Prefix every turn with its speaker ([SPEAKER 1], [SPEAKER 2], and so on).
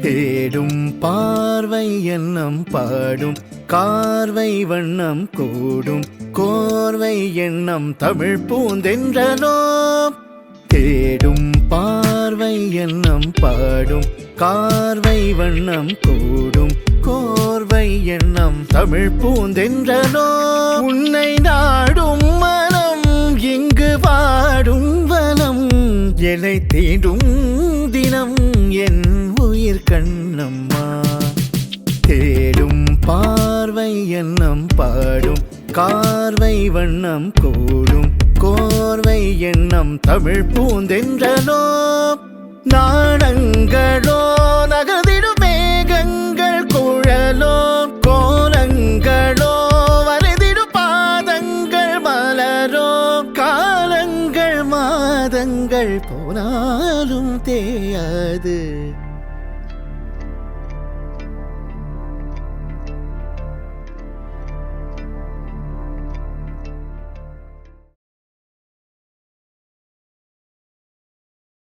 [SPEAKER 1] தேடும் பார்வை எண்ணம் பாடும் கார்வை வண்ணம் கூடும் கோர்வை எண்ணம் தமிழ் பூந்தென்றனோ தேடும் பார்வை எண்ணம் பாடும் கார்வை வண்ணம் கூடும் கோர்வை எண்ணம் தமிழ் பூந்தென்றனோ உன்னை நாடும் மனம் இங்கு வாடும் வனம் என்னை தேடும் தினம் என் உயிர் கண்ணம்மா தேடும் பார்வை எண்ணம் பாடும் கார்வை வண்ணம் கூடும் கோர்வை எண்ணம் தமிழ் பூந்தென்றனோ நாடங்களோ நகர்ந்திடும் மேகங்கள் குழலோ கோலங்களோ வரைந்திடும் பாதங்கள் மலரோ காலங்கள் மாதங்கள் போனாலும் தேயாது